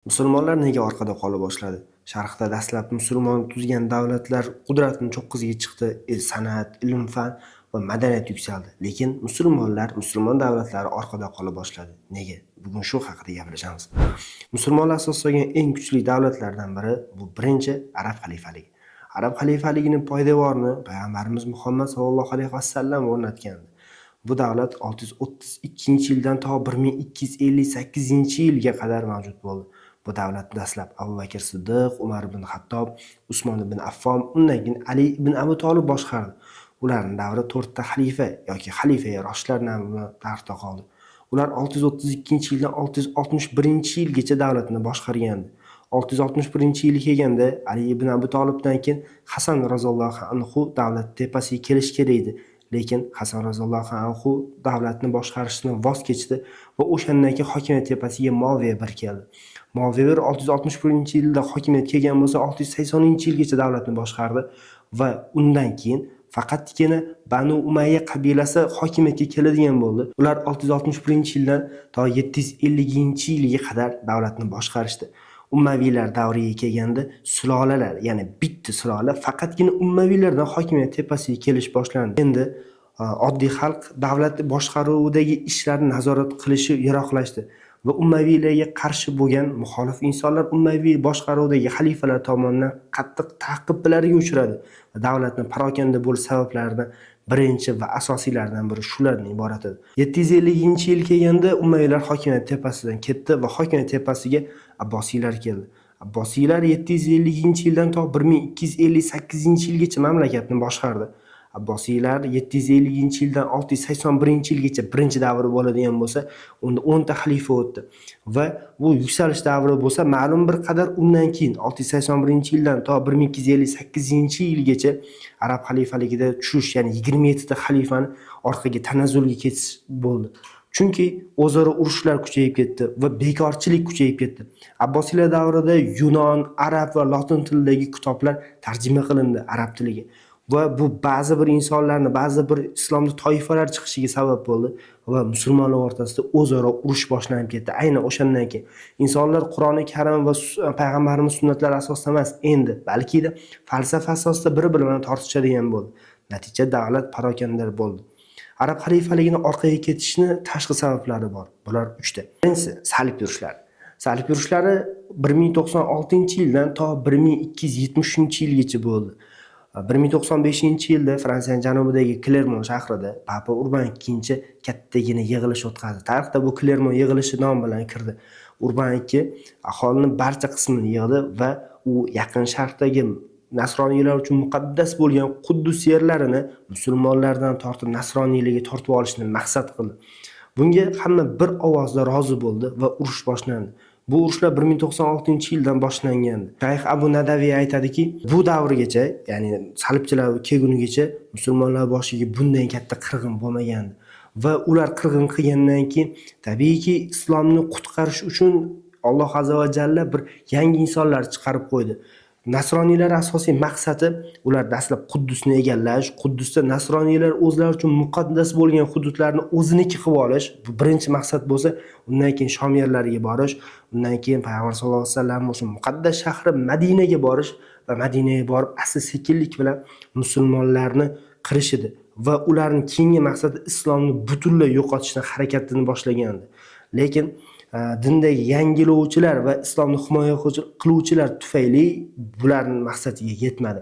Musulmonlar nega orqada qola boshladi? Sharqda dastlab musulmon tuzgan davlatlar qudratini cho'qqisiga chiqdi, san'at, ilm-fan va madaniyat yuksaldi. Lekin musulmon davlatlari orqada qola boshladi. Nega? Bugun shu haqida gaplashamiz. Musulmonlar asos solgan eng kuchli davlatlardan biri bu birinchi Arab xalifaligi. Arab xalifaligining poydevorini payg'ambarimiz Muhammad sallallohu alayhi vasallam o'rnatgandi. Bu davlat 632-yildan to 1258-yilga qadar mavjud bo'ldi. Bu davlatni dastlab Abu Bakr Siddiq, Umar ibn Xattob, Usmon ibn Affon, undan keyin Ali ibn Abi Tolib boshqardi. Ularning davri 4 ta xalifa yoki xalifa roshlar nomida tarixda qoldi. Ular 632-yildan 661-yilgacha davlatni boshqargandi. 661-yil kelganda Ali ibn Abi Tolibdan keyin Hasan roziyallohu anhu davlat tepasiga kelish kerak edi. Lekin Hasan roziyallohu anhu davlatni boshqarishni voz kechdi va o'shandan keyin hokimiyat tepasiga Muaviya bir keldi. Muaviya 661-yilda hokimiyat kelgan bo'lsa, 680-yilgacha davlatni boshqardi va undan keyin faqatgina Banu Umayya qabilasi hokimiyatga keladigan bo'ldi. Ular 661-yildan to 750-yilga qadar davlatni boshqarishdi. Ummaviylar davriga kelganda sulolalar, ya'ni bitta sulola faqatgina ummaviylardan hokimiyat tepasiga kelish boshlandi. Endi oddiy xalq davlat boshqaruvidagi ishlarni nazorat qilishi yiroqlashdi va ummaviylarga qarshi bo'lgan muxolif insonlar ummaviy boshqaruvidagi xalifalar tomonidan qattiq ta'qiblarga uchradi. Davlatni parokanda bo'lish sabablaridan birinchi va asosiylaridan biri shulardan iborat edi. 750-yil kelganda ummaviylar hokimiyat tepasidan ketdi va hokimiyat tepasiga Abbosiylar keldi. Abbosiylar 750-yildan to 1258-yilgacha mamlakatni boshqardi. Abbosiylar 750-yildan 681-yilgacha birinchi davri bo'ladigan bo'lsa, unda 10 ta xalifa o'tdi va bu yuksalish davri bo'lsa, ma'lum bir qadar undan keyin 681-yildan to 1258-yilgacha Arab xalifaligida tushish, ya'ni 27 ta xalifani orqaga tanazzulga ketish bo'ldi. Chunki o'zaro urushlar kuchayib ketdi va bekorchilik kuchayib ketdi. Abbosiylar davrida Yunon, arab va lotin tilidagi kitoblar tarjima qilindi arab tiliga. Va bu ba'zi bir insonlarni, ba'zi bir islomda toifalar chiqishiga sabab bo'ldi va musulmonlar o'rtasida o'zaro urush boshlanib ketdi. Aynan o'shandan keyin insonlar Qur'oni Karim va payg'ambarimiz sunnatlari asosida emas, endi balki falsafa asosida bir-biri bilan tortishadigan bo'ldi. Natija davlat parokandar bo'ldi. Arab xalifaligini orqaga ketishni tashqi sabablari bor. Bular 3 ta. Birinchisi salib yurushlari. Salib yurushlari 1096-yildan to 1270-yilgacha bo'ldi. 1095-yilda Fransiyaning janubidagi Klermon shahrida Papa Urban II kattagina yig'ilish o'tkazdi. Tarixda bu Klermon yig'ilishi nom bilan kirdi. Urban II aholining barcha qismini yig'di va u yaqin sharqdagi nasroniylar uchun muqaddas bo'lgan Quddus yerlarini musulmonlardan tortib nasroniylarga tortib olishni maqsad qildi. Bunga hamma bir ovozda rozi bo'ldi va urush boshlandi. Bu urushlar 1096-yildan boshlangandi. Shayx Abu Nadaviy aytadiki, bu davrgacha, ya'ni salibchilar kelgunigacha musulmonlar boshiga bundan katta qirg'in bo'lmagandi. Va ular qirg'in qilgandan keyin tabiiyki islomni qutqarish uchun Alloh azza va jalla bir yangi insonlar chiqarib qo'ydi. Nasroniylar asosiy maqsadi ular dastlab Quddusni egallash, Quddusda nasroniylar o'zlari uchun muqaddas bo'lgan hududlarni o'ziniki qilib olish, bu birinchi maqsad bo'lsa, undan keyin Shom yerlariga borish, undan keyin payg'ambar sollallohu alayhi vasallam o'sha muqaddas shahri Madinaga borish va Madinaga borib asta-sekinlik bilan musulmonlarni qirish edi va ularning keyingi maqsadi islomni butunlay yo'qotishni harakatini boshlagandi. Lekin dindagi yangilovchilar va islomni himoya qiluvchilar tufayli bularning maqsadiga yetmadi.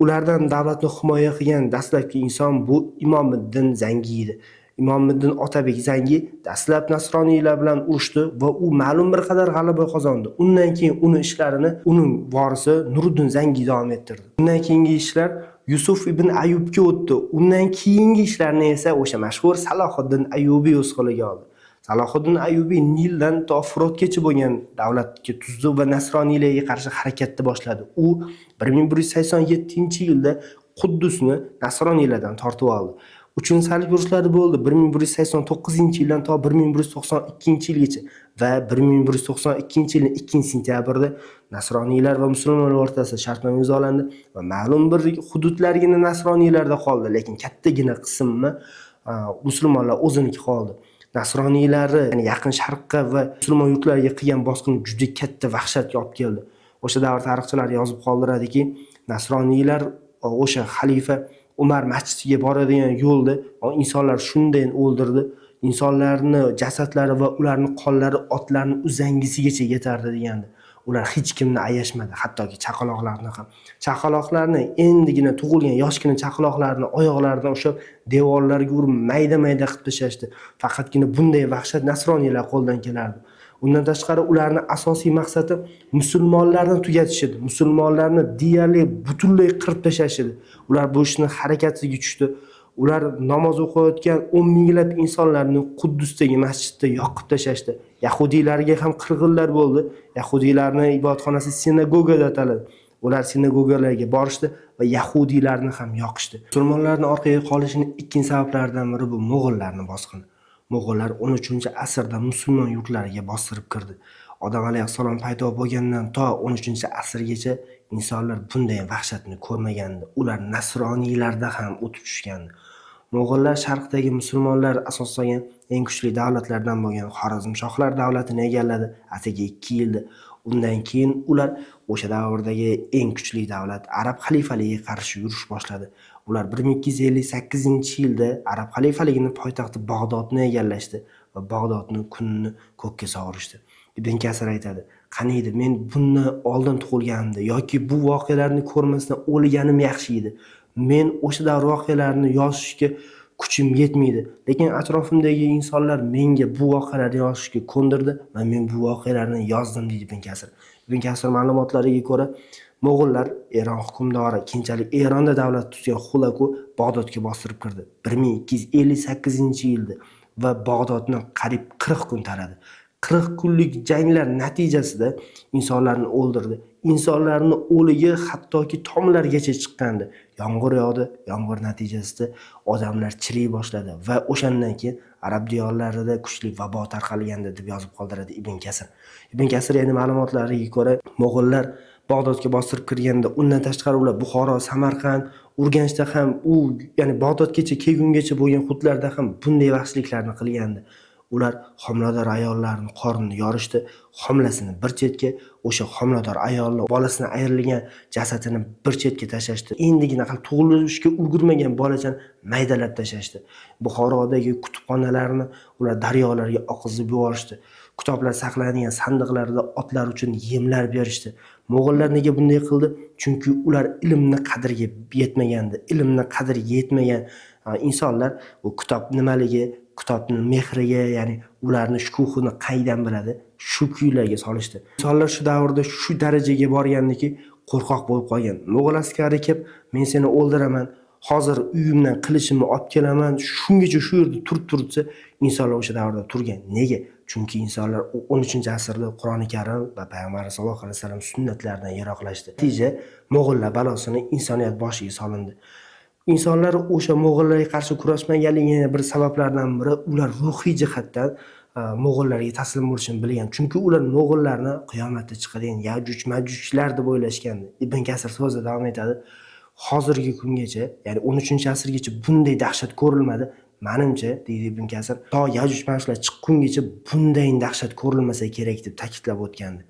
Ulardan davlatni himoya qilgan dastlabki inson bu Imomiddin Zangi edi. Imomiddin Otabek Zangi dastlab nasroniylar bilan urushdi va u ma'lum bir qadar g'alaba qozondi. Undan keyin ishlarini uning vorisi Nuriddin Zangi davom ettirdi. Undan keyingi ishlar Yusuf ibn Ayyubga o'tdi. Undan keyingi ishlarni esa o'sha mashhur Salohiddin Ayyubiy o'z qo'liga oldi. Salohiddin Ayyubiy Nildan to Furotgacha bo'lgan davlatga tuzdi va nasroniylarga qarshi harakatni boshladi. U 1187-yilda Quddusni nasroniylardan tortib oldi. 3-salib urushlari bo'ldi 1189-yildan to 1192-yilgacha va 1192-yilning 2-sentyabrida nasroniylar va musulmonlar o'rtasida shartnoma imzolandi va ma'lum bir hududlargina nasroniylarda qoldi, lekin kattagina qismi musulmonlar o'ziniki qoldi. nasroniylari ya'ni Yaqin Sharqqa va musulmon yurtlariga qilgan bosqin juda katta vahshatga olib keldi. O'sha davr tarixchilari yozib qoldiradiki, nasroniylar o'sha xalifa Umar masjidiga boradigan yo'lda insonlar shunday o'ldirdi. İnsonlarni jasadlari va ularning qonlari otlarning uzangisigacha yetardi degandi. Ular hech kimni ayashmadi, hattoki chaqaloqlarni ham. Chaqaloqlarni endigina tug'ilgan yoshgina chaqaloqlarni oyoqlaridan ushlab devorlarga urib mayda-mayda qilib tashlashdi. Faqatgina bunday vahshat nasroniylar qo'ldan kelardi. Undan tashqari ularning asosiy maqsadi musulmonlarni tugatish edi. Musulmonlarni deyarli butunlay qirib tashlash edi. Ular bu ishni harakatiga tushdi. Ular namoz o'qiyotgan 10 minglab insonlarni Quddusdagi masjidda yoqib tashlashdi. Yahudiylarga ham qirg'inlar bo'ldi. Yahudiylarning ibodatxonasi sinagoga deb ataladi. Ular sinagogalarga borishdi va yahudiylarni ham yoqishdi. Musulmonlarning orqaga qolishining ikkinchi sabablaridan biri bu mo'g'ullarning bosqini. Mo'g'ullar 13-asrda musulmon yurtlariga bostirib kirdi. Odam alayhissalom paydo bo'lgandan to 13-asrgacha insonlar bunday vahshatni ko'rmagandi. Ular nasroniylarda ham o'tib tushgandi. Mo'g'ullar sharqdagi musulmonlar asoslagan eng kuchli davlatlardan bo'lgan Xorazmshohlar davlatini egalladi. Atigi 2 yilda. Undan keyin ular o'sha davrdagi eng kuchli davlat Arab xalifaligiga qarshi yurish boshladi. Ular 1258-yilda Arab xalifaligining poytaxti Bag'dodni egallashdi va Bag'dodni kunini ko'kka sovurishdi. Ibn Kasir aytadi: "Qaniydi men bundan oldin tug'ilganimda yoki bu voqealarni ko'rmasdan o'lganim yaxshi edi. Men o'sha davr voqealarini yozishga kuchim yetmaydi, lekin atrofimdagi insonlar menga bu voqealarni yozishga ko'ndirdi va men bu voqealarni yozdim", deydi Ibn Kasir. Ibn Kasir ma'lumotlariga ko'ra, Mo'g'ullar Eron hukmdori, keyinchalik Eronda davlat tutgan Xulaku Bag'dodga bostirib kirdi 1258-yilda va Bag'dodni qariyb 40 kun taradi. 40 kunlik janglar natijasida insonlarni o'ldirdi. İnsonlarni o'ligi hattoki tomlargacha chiqqandi. Yomg'ir yog'di, yomg'ir natijasida odamlar chiriy boshladi va o'shandan keyin arab diyorlarida kuchli vabo tarqalgandi deb yozib qoldiradi Ibn Kasir. Ibn Kasir yana ma'lumotlariga ko'ra, Mo'g'ullar Bag'dodga bostirib kirganda, undan tashqari ular Buxoro, Samarqand, Urganchda ham ya'ni Bag'dodgacha kelgungacha bo'lgan hududlarda ham bunday vahshiyliklarni qilgandi. Ular homilador ayollarning qornini yorishdi, homilasini bir chetga, o'sha homilador ayolning bolasidan ayrilgan jasadini bir chetga tashlashdi. Endigina hali tug'ilishga ulgurmagan bolachani maydalab tashlashdi. Buxorodagi kutubxonalarni ular daryolarga oqizib yuborishdi. Kitoblar saqlanadigan sandiqlarda otlar uchun yemlar berishdi. Mo'g'ullar nega bunday qildi? Chunki ular ilmni qadriga yetmagandi. Ilmni qadriga yetmagan insonlar bu kitob nimaligi, kitobning mehriga, ya'ni ularni shukuhini qaydan biladi? Shu kuylarga solishdi. Insonlar shu davrda shu darajaga borgandiki, qo'rqoq bo'lib qolgan. Mo'g'ul askari kelib, "Men seni o'ldiraman, hozir uyimdan qilichimni olib kelaman", shungacha shu yerda turib-tursa, insonlar o'sha davrda turgan. Nega? Chunki insonlar 13-asrda Qur'oni Karim va Payg'ambar sollallohu alayhi vasallam sunnatlaridan yiroqlashdi. Natija Mo'g'ullar balosini insoniyat boshiga solindi. İnsanlar o'sha Mo'g'ullarga qarshi kurashmaganligining yana bir sabablaridan biri ular ruhiy jihatdan Mo'g'ullarga taslim bo'lishini bilgan. Chunki ular Mo'g'ullarni qiyomatda chiqadigan Yajuj-Majujlar deb o'ylashgandi. Ibn Kasir so'zida davom etadi: "Hozirgi kungacha, ya'ni 13-asrgacha bunday dahshat ko'rilmadi. Menimcha", deydi Ibn Kasir, "to Yajuj-Majujlar chiqqungacha bunday dahshat ko'rilmasa kerak", deb ta'kidlab o'tgandi.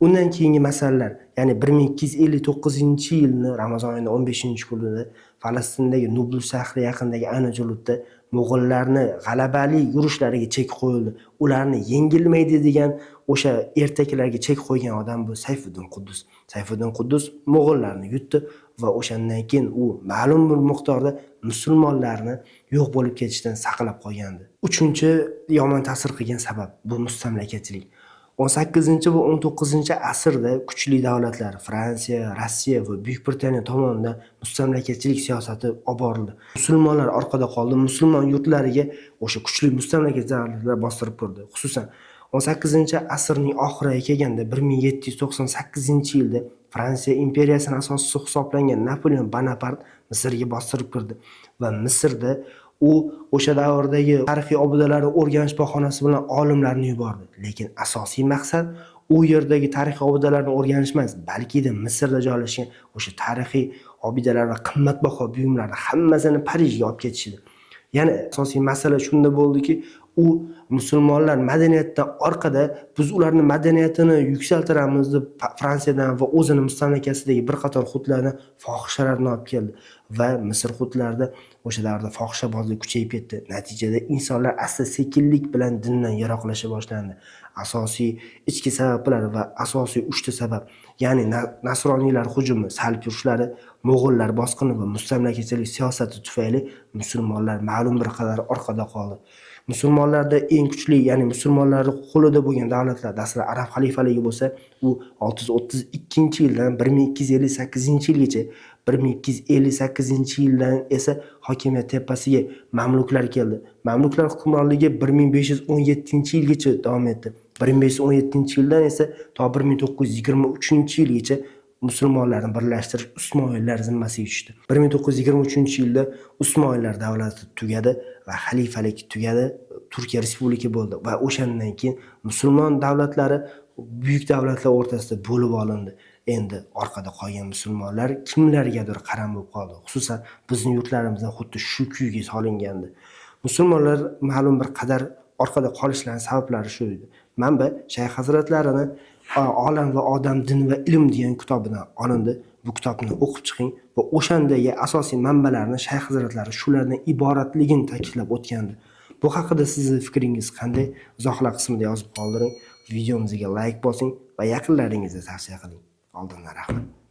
Undan keyingi masalalar, ya'ni 1259-yilni Ramazon oyining 15-kunida Falastindagi Nublus shahri yaqinidagi aynan hududda Mo'g'ullarni g'alabali yurishlariga chek qo'yildi. Ularni yengilmaydi degan o'sha ertaklarga chek qo'ygan odam bu Sayfiddin Quddus. Sayfiddin Quddus Mo'g'ullarni yutdi va o'shandan keyin u ma'lum bir miqdorda musulmonlarni yo'q bo'lib ketishdan saqlab qolgandi. 3-yomon ta'sir qilgan sabab bu mustamlakachilik. 18 va 19-asrda kuchli davlatlar Fransiya, Rossiya va Buyuk Britaniya tomonidan mustamlakachilik siyosati olib borildi. Musulmonlar orqada qoldi. Musulmon yurtlariga o'sha kuchli mustamlakachi davlatlar bostirib kirdi. Xususan 18-asrning oxiriga kelganda 1798-yilda Fransiya imperiyasining asoschisi hisoblangan Napoleon Bonapart Misrga bostirib kirdi va Misrda u o'sha davrdagi tarixiy obidalarni o'rganish bahonasi bilan olimlarni yubordi. Lekin asosiy maqsad u yerdagi tarixiy obidalarni o'rganish emas, balki Misrda joylashgan o'sha tarixiy obidalar va qimmatbaho buyumlarni hammasini Parijga olib ketishdi. Ya'ni asosiy masala shunda bo'ldiki, u musulmonlar madaniyatdan orqada, biz ularni madaniyatini yuksaltiramiz deb Fransiyadan va o'zini mustamlakasidagi bir qator hududlardan fohishalarni olib keldi va Misr hududlarida o'sha davrda fohishabozlik kuchayib ketdi. Natijada insonlar asta-sekinlik bilan dindan yiroqlasha boshlandi. Asosiy ichki sabablar va asosiy 3 ta sabab, ya'ni nasroniylar hujumi, salb yurishlari, mo'g'ullar bosqini va mustamlakachilik siyosati tufayli musulmonlar ma'lum bir qadar orqada qoldi. Musulmonlarda eng kuchli, ya'ni musulmonlarning qo'lida bo'lgan davlatlar, dastlab arab xalifaligi bo'lsa, u 632-yildan 1258-yilgacha, 1258-yildan esa hokimiyat tepasiga mamluklar keldi. Mamluklar hukmronligi 1517-yilgacha davom etdi. 1517-yildan esa to 1923-yilgacha musulmonlarni birlashtirish Usmoillar zimmasiga tushdi. 1923-yilda Usmoillar davlati tugadi va xalifalik tugadi, Turkiya respublika bo'ldi va o'shandan keyin musulmon davlatlari buyuk davlatlar o'rtasida bo'lib olindi. Endi orqada qolgan musulmonlar kimlargadir qaram bo'lib qoldi. Xususan bizning yurtlarimizda xuddi shu kuyga solingandi. Musulmonlar ma'lum bir qadar orqada qolishlarining sabablari shu edi. Manba Shayx hazratlarini Olam va odam, din va ilm degan kitobidan olindi. Bu kitobni o'qib chiqing va o'shandagi asosiy manbalarni Shayx hazratlari shulardan iboratligini ta'kidlab o'tgandi. Bu haqida sizning fikringiz qanday? Izohlar qismida yozib qoldiring. Videomizga like bosing va yaqinlaringizga tavsiya qiling. Oldindan rahmat.